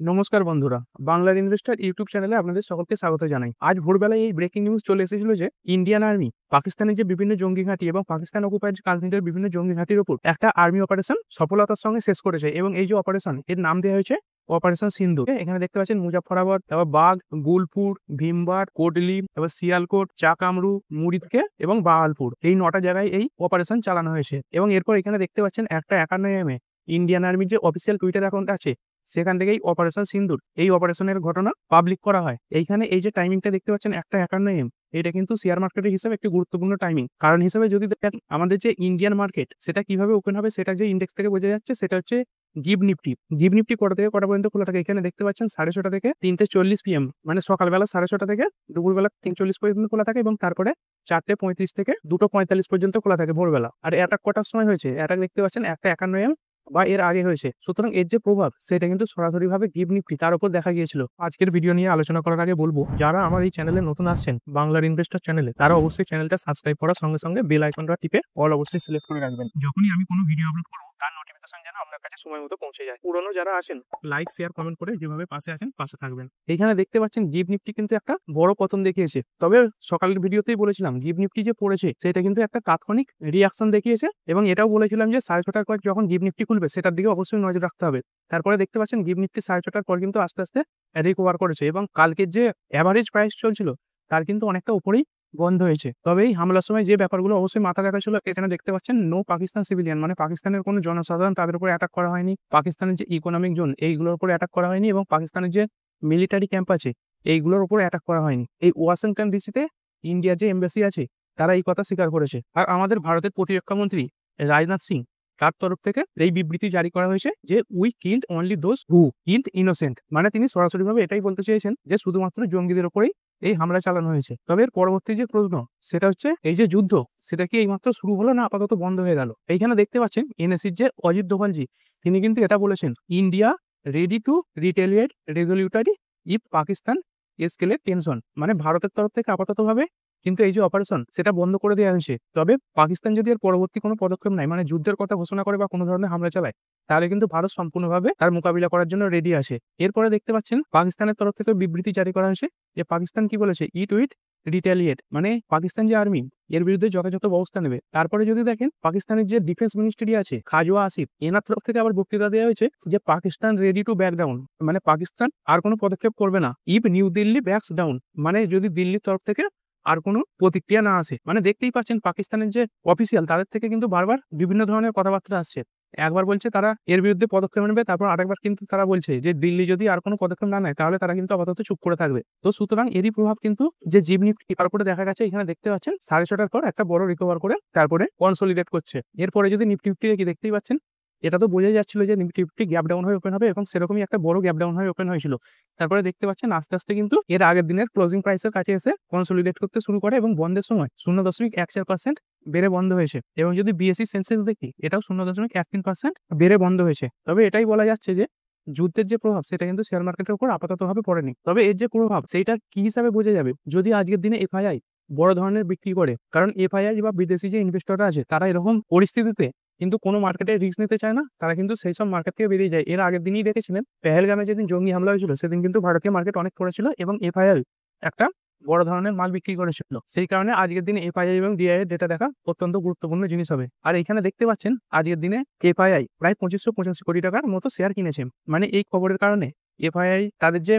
নমস্কার বন্ধুরা, বাংলার ইনভেস্টর ইউটিউব চ্যানেলে আপনাদের সকলকে স্বাগত জানাই। আজ ভোরবেলায় এই ব্রেকিং নিউজ চলে এসেছিল যে ইন্ডিয়ান আর্মি পাকিস্তানের যে বিভিন্ন জঙ্গি ঘাঁটি এবং পাকিস্তান অকুপাইড কাশ্মীরের বিভিন্ন জঙ্গি ঘাঁটির উপর একটা আর্মি অপারেশন সফলতার সঙ্গে শেষ করেছে এবং এই যে অপারেশন এর নাম দেওয়া হয়েছে অপারেশন সিন্ধু। এখানে দেখতে পাচ্ছেন মুজাফফরাবাদ, তারপর বাগ, গুলপুর, ভীমবার, কোটলি, তারপর শিয়ালকোট, চাকামরু, মুরিদকে এবং বাহালপুর, এই 9টা জায়গায় এই অপারেশন চালানো হয়েছে। এবং এরপর এখানে দেখতে পাচ্ছেন একটা 51 ইন্ডিয়ান আর্মির যে অফিসিয়াল টুইটার অ্যাকাউন্ট আছে সেখান থেকেই অপারেশন সিন্দুর এই অপারেশনের ঘটনা পাবলিক করা হয়। এইখানে এই যে টাইমিংটা দেখতে পাচ্ছেন 1:51 এটা কিন্তু শেয়ার মার্কেটের হিসাবে একটি গুরুত্বপূর্ণ টাইমিং। কারণ হিসেবে যদি দেখেন আমাদের যে ইন্ডিয়ান মার্কেট সেটা কিভাবে ওপেন হবে সেটা যে ইন্ডেক্স থেকে বোঝা যাচ্ছে সেটা হচ্ছে গিভ নিফটি। গিভ নিফটি কটা থেকে কটা পর্যন্ত খোলা থাকে এখানে দেখতে পাচ্ছেন 6:30 থেকে 3:40 PM, মানে সকালবেলা 6:30 থেকে দুপুরবেলা 3:40 পর্যন্ত খোলা থাকে এবং তারপরে 4:35 থেকে 2:45 পর্যন্ত খোলা থাকে ভোরবেলা। আর অ্যাটাক কটার সময় হয়েছে? অ্যাটাক দেখতে পাচ্ছেন 1:51 বা এর আগে হয়েছে। সুতরাং এর যে প্রভাব সেটা কিন্তু সরাসরি ভাবে গিভ নিফটি তার উপর দেখা গিয়েছিল। আজকের ভিডিও নিয়ে আলোচনা করার আগে বলবো, যারা আমার এই চ্যানেলে নতুন আসছেন বাংলার ইনভেস্টর চ্যানেলে, তারা অবশ্যই চ্যানেলটা সাবস্ক্রাইব করার সঙ্গে সঙ্গে বেল আইকনটা টিপে অল অবশ্যই সিলেক্ট করে রাখবেন। যখনই আমি কোনো ভিডিও আপলোড করবো তার নোটিফিকেশন যেন আপনার কাছে সময় মতো পৌঁছে যায়। পুরনো যারা আছেন লাইক শেয়ার কমেন্ট করে যেভাবে পাশে আছেন পাশে থাকবেন। এখানে দেখতে পাচ্ছেন গিভ নিফটি কিন্তু একটা বড় পতন দেখিয়েছে। তবে সকালের ভিডিওতেই বলেছিলাম গিভ নিফটি যে পড়েছে সেটা কিন্তু একটা তাৎক্ষণিক রিয়াকশন দেখিয়েছে এবং এটাও বলেছিলাম যে 6:30 পর যখন গিভ নিফটি খুলবে সেটার দিকে অবশ্যই নজর রাখতে হবে। তারপরে দেখতে পাচ্ছেন গিভ নিফটি 6:30 পর কিন্তু আস্তে আস্তে রিকভার করেছে এবং কালকের যে অ্যাভারেজ প্রাইস চলছিল তার কিন্তু অনেকটা উপরেই বন্ধ হয়েছে। তবে এই হামলার সময় যে ব্যাপারগুলো অবশ্যই মাথা রাখা ছিল, এখানে দেখতে পাচ্ছেন নো পাকিস্তান সিভিলিয়ান, মানে পাকিস্তানের কোনো জনসাধারণ তাদের উপর অ্যাটাক করা হয়নি, পাকিস্তানের যে ইকোনমিক জোন এইগুলোর উপর অ্যাটাক করা হয়নি এবং পাকিস্তানের যে মিলিটারি ক্যাম্প আছে এইগুলোর উপর অ্যাটাক করা হয়নি। এই ওয়াশিংটন ডিসিতে ইন্ডিয়ার যে এমবাসি আছে তারা এই কথা স্বীকার করেছে। আর আমাদের ভারতের প্রতিরক্ষা মন্ত্রী রাজনাথ সিং তার তরফ থেকে এই বিবৃতি জারি করা হয়েছে যে we killed only those who killed innocent, মানে তিনি সরাসরিভাবে এটাই বলতে চেয়েছেন যে শুধুমাত্র জঙ্গিদের উপরেই এই হামলা চালানো হয়েছে। তবে এর পরবর্তী যে প্রশ্ন সেটা হচ্ছে এই যে যুদ্ধ সেটা কি এইমাত্র শুরু হলো না আপাতত বন্ধ হয়ে গেল? এইখানে দেখতে পাচ্ছেন এনএসির যে অজিত দোভালজি তিনি কিন্তু এটা বলেছেন, India ready to retaliate resolutely if Pakistan escalate tension, মানে ভারতের তরফ থেকে আপাততভাবে কিন্তু এই যে অপারেশন সেটা বন্ধ করে দেওয়া হয়েছে। তবে পাকিস্তান যদি এর পরবর্তী কোনো পদক্ষেপ নেয়, মানে যুদ্ধের কথা ঘোষণা করে বা কোনো ধরনের হামলা চালায়, তাহলে কিন্তু ভারত সম্পূর্ণভাবে তার মোকাবিলা করার জন্য রেডি আছে। এরপরে দেখতে পাচ্ছেন পাকিস্তানের তরফ থেকে বিবৃতি জারি করা হয়েছে যে পাকিস্তান কি বলেছে, ইট উইথ রিটেলিয়েট, মানে পাকিস্তান যে আর্মি এর বিরুদ্ধে যথাযথ ব্যবস্থা নেবে। তারপরে যদি দেখেন পাকিস্তানের যে ডিফেন্স মিনিস্ট্রি আছে খাজওয়া আসিফ, এনার তরফ থেকে আবার বক্তৃতা দেওয়া হয়েছে যে Pakistan ready to back down, মানে পাকিস্তান আর কোনো পদক্ষেপ করবে না if new Delhi backs down, মানে যদি দিল্লির তরফ থেকে আর কোনো প্রতিক্রিয়া না আসে। মানে দেখতেই পাচ্ছেন পাকিস্তানের যে অফিসিয়াল তাদের থেকে কিন্তু বারবার বিভিন্ন ধরনের কথাবার্তা আসছে। একবার বলছে তারা এর বিরুদ্ধে পদক্ষেপ নেবে, তারপর আরেকবার কিন্তু তারা বলছে যে দিল্লি যদি আর কোনো পদক্ষেপ না নেয় তাহলে তারা কিন্তু আপাতত চুপ করে থাকবে। তো সুতরাং এরই প্রভাব কিন্তু যে জিব নিফটি তারপরে দেখা গেছে এখানে দেখতে পাচ্ছেন 6:30 পর একটা বড় রিকভার করে তারপরে কনসলিডেট করছে। এরপরে যদি নিফটি কি দেখতেই পাচ্ছেন, এটা তো বোঝাই যাচ্ছিল যে নিফটি গ্যাপ ডাউন হয়ে ওপেন হবে এবং সেরকমই একটা বড় গ্যাপ ডাউন হয়ে ওপেন হয়েছিল। তারপরে দেখতে পাচ্ছেন আস্তে আস্তে কিন্তু এর আগের দিনের ক্লোজিং প্রাইসের কাছে এসে কনসলিডেট করতে শুরু করে এবং বন্ধের সময় 0.14% বেড়ে বন্ধ হয়েছে। এবং যদি বিএসসি সেন্সেক্স দেখি এটাও 0.13% বেড়ে বন্ধ হয়েছে। তবে এটাই বলা যাচ্ছে যে যুদ্ধের যে প্রভাব সেটা কিন্তু শেয়ার মার্কেটের উপর আপাততভাবে পড়েনি। তবে এর যে প্রভাব সেইটা কি হিসাবে বোঝা যাবে, যদি আজকের দিনে এফআইআই বড় ধরনের বিক্রি করে। কারণ এফআইআই বা বিদেশি যে ইনভেস্টররা আছে তারা এরকম পরিস্থিতিতে কিন্তু কোনো মার্কেটে রিস্ক নিতে চায় না, তারা কিন্তু সেই সব মার্কেট থেকে বেরিয়ে যায়। এর আগের দিনই দেখেছিলেন পেহেলগামে যেদিন জঙ্গি হামলা হয়েছিল সেদিন কিন্তু ভারতীয় মার্কেট অনেক পড়েছিল এবং এফআইআই একটা বড় ধরনের মাল বিক্রি করেছিল। সেই কারণে আজকের দিনে এফআইআই এবং ডিআই এর ডেটা দেখা অত্যন্ত গুরুত্বপূর্ণ জিনিস হবে। আর এখানে দেখতে পাচ্ছেন আজকের দিনে এফআইআই প্রায় 2585 কোটি টাকার মতো শেয়ার কিনেছে। মানে এই খবরের কারণে এফআইআই তাদের যে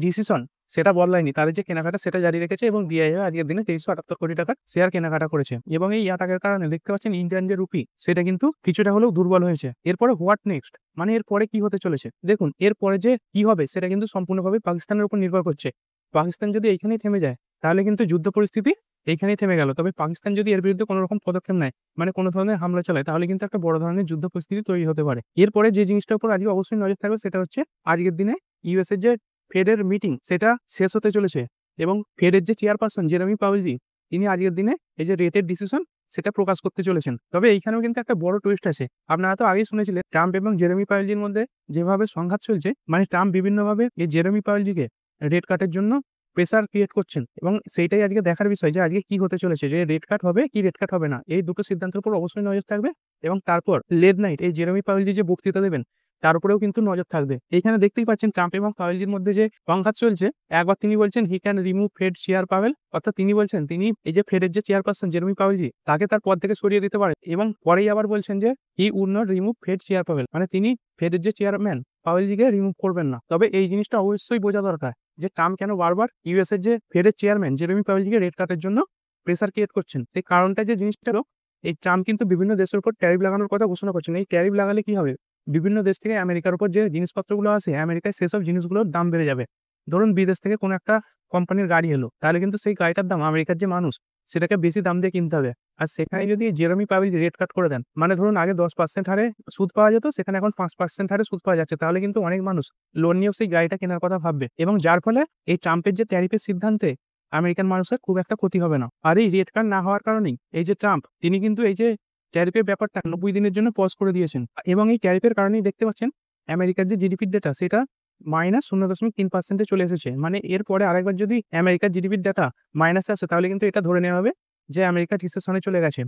ডিসিশন সেটা বদলায়নি, তাদের যে কেনাকাটা সেটা জারি রেখেছে এবং ডিআইও আজকের দিনে 2378 কোটি টাকার শেয়ার কেনাকাটা করেছে। এবং এই অ্যাটাকের কারণে দেখতে পাচ্ছেন ইন্ডিয়ান যে রুপি সেটা কিন্তু কিছুটা হলেও দুর্বল হয়েছে। এরপরে হোয়াট নেক্সট, মানে এরপরে কি হতে চলেছে? দেখুন এরপরে যে কি হবে সেটা কিন্তু সম্পূর্ণভাবে পাকিস্তানের উপর নির্ভর করছে। পাকিস্তান যদি এইখানেই থেমে যায় তাহলে কিন্তু যুদ্ধ পরিস্থিতি এইখানেই থেমে গেল। তবে পাকিস্তান যদি এর বিরুদ্ধে কোনো রকম পদক্ষেপ নেয়, মানে কোনো ধরনের হামলা চালায়, তাহলে কিন্তু একটা বড় ধরনের যুদ্ধ পরিস্থিতি তৈরি হতে পারে। এরপরে যে জিনিসটার উপর আজকে অবশ্যই নজর থাকবে সেটা হচ্ছে আজকের দিনে ইউএস এর যে ফেডের মিটিং সেটা শেষ হতে চলেছে এবং ফেডের যে চেয়ারপারসন জেরেমি পাওয়েলজি তিনি আজকের দিনে এই যে রেটের ডিসিশন সেটা প্রকাশ করতে চলেছেন। তবে এইখানেও কিন্তু একটা বড় টুইস্ট আছে। আপনারা তো আগেই শুনেছিলেন ট্রাম্প এবং জেরেমি পাওয়েলজির মধ্যে যেভাবে সংঘাত চলছে, মানে ট্রাম্প বিভিন্নভাবে এই জেরেমি পাওয়েলজিকে রেট কাটের জন্য প্রেসার ক্রিয়েট করছেন এবং সেইটাই আজকে দেখার বিষয় যে আজকে কি হতে চলেছে, যে রেড কাট হবে কি রেড কাট হবে না। এই দুটো সিদ্ধান্তের উপর অবশ্যই নজর থাকবে এবং তারপর লেট নাইট এই জেরেমি পাওয়েলজি যে বক্তৃতা দেবেন তার উপরেও কিন্তু নজর থাকবে। এখানে দেখতেই পাচ্ছেন ট্রাম্প এবং পাওয়েলজির মধ্যে যে সংঘাত চলছে, একবার তিনি বলছেন he can remove Fed chair Powell, অর্থাৎ তিনি বলছেন তিনি এই যে ফেডের যে চেয়ারপারসন জেরেমি পাওয়েলজি তাকে তার পদ থেকে সরিয়ে দিতে পারে, এবং পরেই আবার বলছেন যে he would not remove Fed chair Powell, মানে তিনি ফেডের যে চেয়ারম্যান পাওয়েলজিকে রিমুভ করবেন না। তবে এই জিনিসটা অবশ্যই বোঝা দরকার যে ট্রাম্প কেন বারবার ইউএস এর যে ফেডের চেয়ারম্যান জেরেমি পাওয়েলজিকে রেড কার্ডের জন্য প্রেসার ক্রিয়েট করছেন। সেই কারণটা যে জিনিসটা হলো, এই ট্রাম্প কিন্তু বিভিন্ন দেশের উপর ট্যারিফ লাগানোর কথা ঘোষণা করছেন। এই ট্যারিফ লাগালে কি হবে, বিভিন্ন দেশ থেকে আমেরিকার উপর যে জিনিসপত্রগুলো আসে আমেরিকায় সেসব জিনিসগুলোর দাম বেড়ে যাবে। ধরুন বিদেশ থেকে কোনো একটা কোম্পানির গাড়ি এলো, তাহলে কিন্তু সেই গাড়িটার দাম আমেরিকার যে মানুষ সেটাকে বেশি দাম দিয়ে কিনতে হবে। আর সেখানে যদি জেরেমি পাওয়েল রেট কাট করে দেন, মানে ধরুন আগে 10% হারে সুদ পাওয়া যেত, সেখানে এখন 5% হারে সুদ পাওয়া যাচ্ছে, তাহলে কিন্তু অনেক মানুষ লোন নিয়েও সেই গাড়িটা কেনার কথা ভাববে, এবং যার ফলে এই ট্রাম্পের যে ট্যারিফের সিদ্ধান্তে আমেরিকান মানুষের খুব একটা ক্ষতি হবে না। আর এই রেট কার্ড না হওয়ার কারণেই এই যে ট্রাম্প তিনি কিন্তু এই যে ট্যারিফের ব্যাপারটা 90 দিনের জন্য পজ করে দিয়েছেন, এবং এই ট্যারিফের কারণেই দেখতে পাচ্ছেন আমেরিকার যে জিডিপির ডেটা সেটা -0.3% চলে এসেছে। মানে এরপরে আরেকবার যদি আমেরিকার জিডিপির ডেটা মাইনাসে আসে, তাহলে কিন্তু এটা ধরে নেওয়া হবে যে আমেরিকা রিসেশনে চলে গেছে।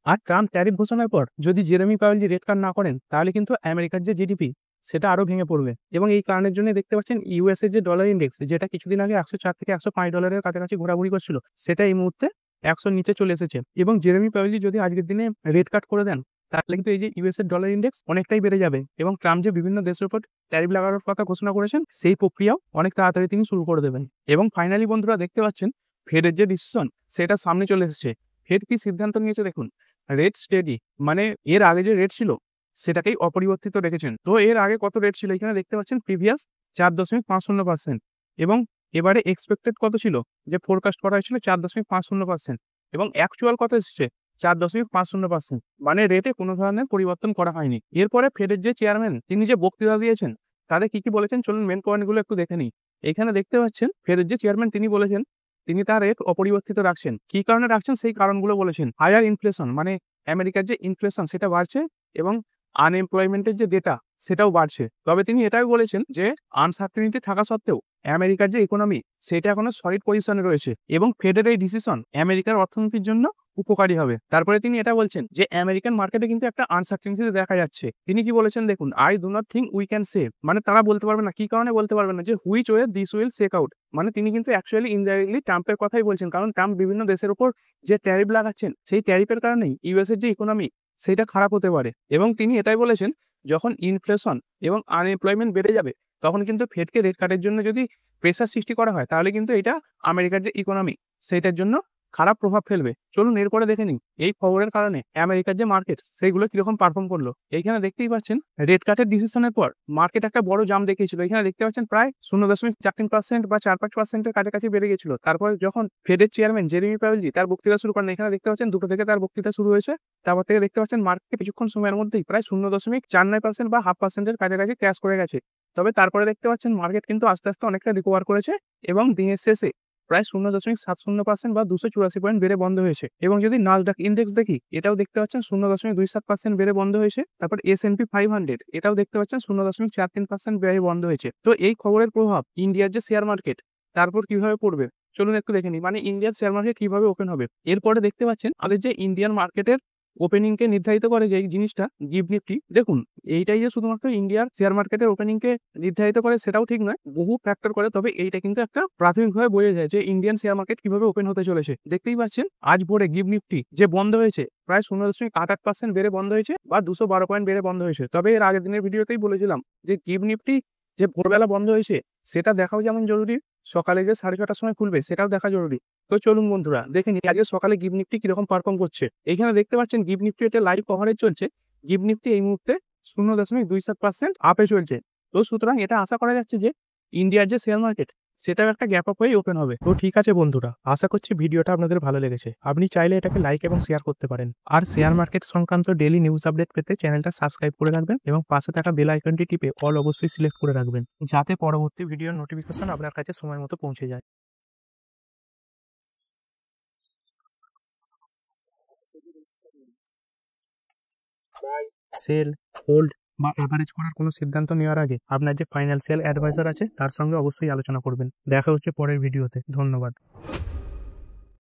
আর ট্রাম্প ট্যারিফ ঘোষণার পর যদি জেরেমি পাওয়েল রেট কার্ড না করেন, তাহলে কিন্তু আমেরিকার যে জিডিপি সেটা আরো ভেঙে পড়বে, এবং এই কারণের জন্য দেখতে পাচ্ছেন ইউএস এর যে ডলার ইন্ডেক্স, যেটা কিছুদিন আগে 104 থেকে 105 ডলারের কাছাকাছি ঘোরাঘুরি করছিল, সেটা এই মুহূর্তে 100 নিচে চলে এসেছে। এবং জেরেমি পাওয়েল যদি আজকের দিনে রেট কাট করে দেন, তাহলে কিন্তু এই যে ইউএস এর ডলার ইন্ডেক্স অনেকটাই বেড়ে যাবে, এবং ট্রাম্প যে বিভিন্ন দেশের উপর ট্যারিফ লাগানোর কথা ঘোষণা করেছেন সেই প্রক্রিয়াও অনেক তাড়াতাড়ি তিনি শুরু করে দেবেন। এবং ফাইনালি বন্ধুরা দেখতে পাচ্ছেন ফেডের যে ডিসিশন সেটা সামনে চলে এসেছে। ফেড কি সিদ্ধান্ত নিয়েছে দেখুন, রেট স্টেডি, মানে এর আগে যে রেট ছিল সেটাকেই অপরিবর্তিত রেখেছেন। তো এর আগে কত রেট ছিল এখানে দেখতে পাচ্ছেন, প্রিভিয়াস 4.50%, এবং এবারে এক্সপেক্টেড কত ছিল, যে ফোরকাস্ট করা হয়েছিল 4.50%, এবং অ্যাকচুয়াল কত এসেছে 4.50%, মানে রেটে কোনো ধরনের পরিবর্তন করা হয়নি। এরপরে ফেডের যে চেয়ারম্যান তিনি যে বক্তৃতা দিয়েছেন তাদের কি কি বলেছেন চলুন মেন পয়েন্টগুলো একটু দেখে নিই। এখানে দেখতে পাচ্ছেন ফেডের যে চেয়ারম্যান তিনি বলেছেন তিনি তার রেট অপরিবর্তিত রাখছেন। কি কারণে রাখছেন সেই কারণগুলো বলেছেন। হায়ার ইনফ্লেশন, মানে আমেরিকার যে ইনফ্লেশন সেটা বাড়ছে, এবং আনএমপ্লয়মেন্টের যে ডেটা সেটাও বাড়ছে। তবে তিনি এটাও বলেছেন যে আনসার্টেনিটি থাকা সত্ত্বেও আমেরিকার যে ইকোনমি সেটা এখনো সলিড পজিশনে রয়েছে, এবং ফেডের এই ডিসিশন আমেরিকার অর্থনীতির জন্য উপকারী হবে। তারপরে তিনি এটা বলছেন যে আমেরিকান মার্কেটে কিন্তু একটা আনসার্টেনিটি দেখা যাচ্ছে। তিনি কি বলেছেন দেখুন, I do not think we can say, মানে তারা বলতে পারবে না, কি কারণে বলতে পারবে না, যে which way this will check out, মানে তিনি কিন্তু অ্যাকচুয়ালি ইনডাইরেক্টলি ট্রাম্পের কথাই বলছেন, কারণ ট্রাম্প বিভিন্ন দেশের উপর যে ট্যারিফ লাগাচ্ছেন সেই ট্যারিফের কারণেই ইউএস এর যে ইকোনমি সেটা খারাপ হতে পারে। এবং তিনি এটাই বলেছেন যখন ইনফ্লেশন এবং আনএমপ্লয়মেন্ট বেড়ে যাবে, তখন কিন্তু ফেডকে রেট কাটের জন্য যদি প্রেসার সৃষ্টি করা হয়, তাহলে কিন্তু এটা আমেরিকার যে ইকোনমি সেটার জন্য খারাপ প্রভাব ফেলবে। চলুন এরপরে দেখে নিই এই খবরের কারণে আমেরিকার যে মার্কেট সেইগুলো কিরকম পারফর্ম করলো। এইখানে দেখতেই পাচ্ছেন রেট কাটের ডিসিশনের পর মার্কেট একটা বড় জাম দেখিয়েছিল। এখানে দেখতে পাচ্ছেন প্রায় 0.43% বা 4-5%-এর কাছাকাছি বেড়ে গেছিল। তারপরে যখন ফেডের চেয়ারম্যান জেরেমি পাওয়েল তার বক্তৃতা শুরু করেন, এখানে দেখতে পাচ্ছেন 2টো থেকে তার বক্তৃতা শুরু হয়েছে। তারপর থেকে দেখতে পাচ্ছেন মার্কেট কিছুক্ষণ সময়ের মধ্যেই প্রায় 0.49% বা 0.5%-এর কাছাকাছি ক্র্যাশ করে গেছে। তবে তারপরে দেখতে পাচ্ছেন মার্কেট কিন্তু আস্তে আস্তে অনেকটা রিকভার করেছে, এবং দিনের শেষে প্রায় 0.70% বা 284 পয়েন্ট বেড়ে বন্ধ হয়েছে। এবং যদি নাসডাক ইন্ডেক্স দেখি, এটাও দেখতে পাচ্ছেন 0.27% বেড়ে বন্ধ হয়েছে। তারপর S&P 500 এটাও দেখতে পাচ্ছেন 0.43% বেড়ে বন্ধ হয়েছে। তো এই খবরের প্রভাব ইন্ডিয়ার যে শেয়ার মার্কেট তারপর কিভাবে পড়বে চলুন একটু দেখে নিই, মানে ইন্ডিয়ার শেয়ার মার্কেট কিভাবে ওপেন হবে। এরপরে দেখতে পাচ্ছেন আমাদের যে ইন্ডিয়ান মার্কেটের ওপেনিং কে নির্ধারিত করে যে জিনিসটা গিভ নিফটি, দেখুন এইটাই যে শুধুমাত্র ইন্ডিয়ার শেয়ার মার্কেটের ওপেনিং কে নির্ধারিত করে সেটাও ঠিক নয়, বহু ফ্যাক্টর করে। তবে এইটা কিন্তু একটা প্রাথমিকভাবে বোঝা যায় যে ইন্ডিয়ান শেয়ার মার্কেট কিভাবে ওপেন হতে চলেছে। দেখতেই পাচ্ছেন আজ ভোরে গিভ নিফটি যে বন্ধ হয়েছে প্রায় 0.88% বেড়ে বন্ধ হয়েছে, বা 212 পয়েন্ট বেড়ে বন্ধ হয়েছে। তবে এর আগের দিনের ভিডিওতেই বলেছিলাম যে গিভ নিফটি যে ভোরবেলা বন্ধ হয়েছে সেটা দেখাও যেমন জরুরি, সকালে যে 6:30টার সময় খুলবে সেটাও দেখা জরুরি। তো চলুন বন্ধুরা দেখে নিই আজকে সকালে গিভ নিফটি কিরকম পারফর্ম করছে। এখানে দেখতে পাচ্ছেন গিভ নিফটি এটা লাইভ কভারেজ চলছে। গিভ নিফটি এই মুহূর্তে 0.27% আপে চলছে। তো সুতরাং এটা আশা করা যাচ্ছে যে ইন্ডিয়ার যে শেয়ার মার্কেট সেটাও একটা গ্যাপ আপ হয়ে ওপেন হবে। তো ঠিক আছে বন্ধুরা, আশা করছি ভিডিওটা আপনাদের ভালো লেগেছে। আপনি চাইলে এটাকে লাইক এবং শেয়ার করতে পারেন। আর শেয়ার মার্কেট সংক্রান্ত ডেইলি নিউজ আপডেট পেতে চ্যানেলটা সাবস্ক্রাইব করে রাখবেন, এবং পাশে থাকা বেল আইকনটি টিপে অল অবশ্যই সিলেক্ট করে রাখবেন, যাতে পরবর্তী ভিডিওর নোটিফিকেশন আপনার কাছে সময় মতো পৌঁছে যায়। সেল, হোল্ড বা এভারেজ করার কোনো সিদ্ধান্ত নেওয়ার আগে আপনার যে ফাইন্যান্সিয়াল অ্যাডভাইজার আছে তার সঙ্গে অবশ্যই আলোচনা করবেন। দেখা হচ্ছে পরের ভিডিওতে। ধন্যবাদ।